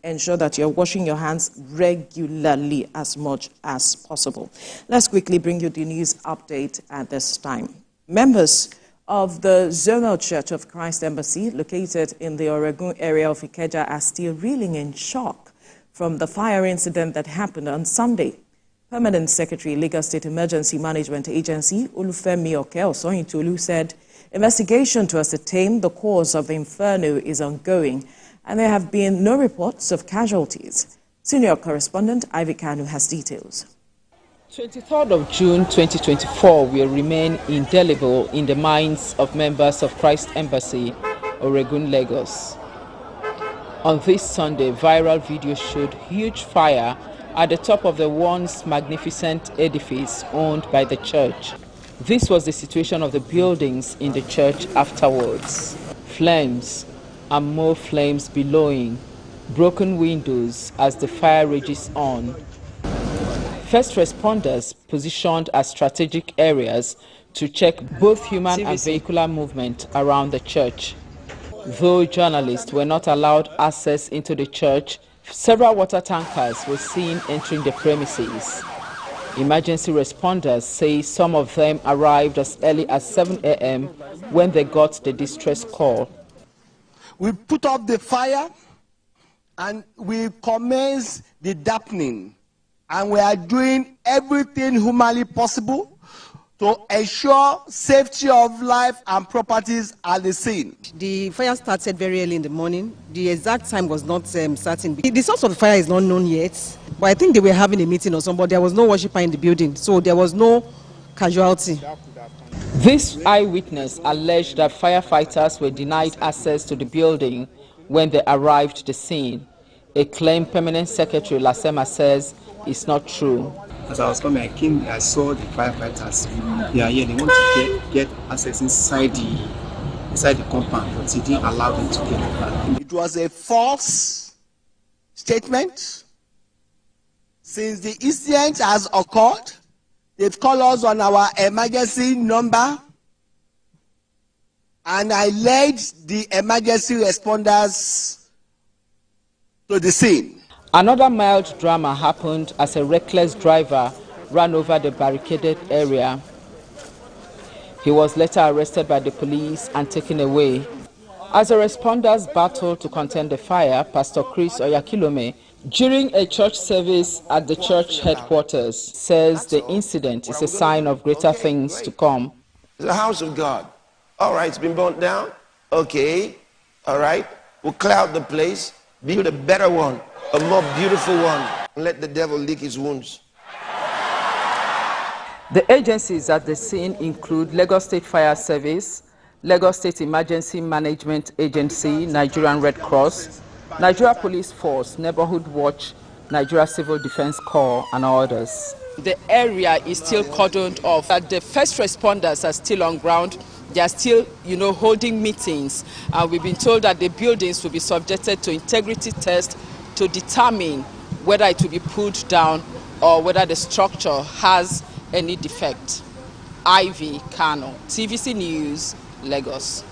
ensure that you're washing your hands regularly as much as possible. Let's quickly bring you the news update at this time. Members of the Zonal Church of Christ Embassy, located in the Oregun area of Ikeja, are still reeling in shock from the fire incident that happened on Sunday. Permanent Secretary, Lagos State Emergency Management Agency, Olufemi Oke-Osanyintolu, said investigation to ascertain the cause of the inferno is ongoing, and there have been no reports of casualties. Senior correspondent Ivy Kanu has details. 23rd of June 2024 will remain indelible in the minds of members of Christ Embassy, Oregun, Lagos. On this Sunday, viral video showed huge fire at the top of the once magnificent edifice owned by the church. This was the situation of the buildings in the church afterwards. Flames and more flames billowing, broken windows as the fire rages on. First responders positioned at strategic areas to check both human and vehicular movement around the church. Though journalists were not allowed access into the church, several water tankers were seen entering the premises. Emergency responders say some of them arrived as early as 7 a.m. when they got the distress call. We put up the fire and we commenced the dampening. And we are doing everything humanly possible to ensure safety of life and properties at the scene. The fire started very early in the morning. The exact time was not certain. The source of the fire is not known yet, but I think they were having a meeting or something. There was no worshiper in the building, so there was no casualty. This eyewitness alleged that firefighters were denied access to the building when they arrived at the scene. A claim Permanent Secretary Lasema says is not true. As I was coming, I saw the firefighters. They are here. They want to get access inside the compound, but he didn't allow them to get it. It was a false statement. Since the incident has occurred, they've called us on our emergency number, and I led the emergency responders to the scene. Another mild drama happened as a reckless driver ran over the barricaded area. He was later arrested by the police and taken away. As the responders battled to contain the fire, Pastor Chris Oyakilome, during a church service at the church headquarters, says the incident is a sign of greater things to come. It's the house of God. All right, it's been burnt down. Okay, all right. We'll clear out the place, build a better one, a more beautiful one, and let the devil lick his wounds. The agencies at the scene include Lagos State Fire Service, Lagos State Emergency Management Agency, Nigerian Red Cross, Nigeria Police Force, Neighborhood Watch, Nigeria Civil Defense Corps, and others. The area is still cordoned off. The first responders are still on ground. They are still, holding meetings. We've been told that the buildings will be subjected to integrity tests to determine whether it will be pulled down or whether the structure has any defect. Ivy Kano, TVC News, Lagos.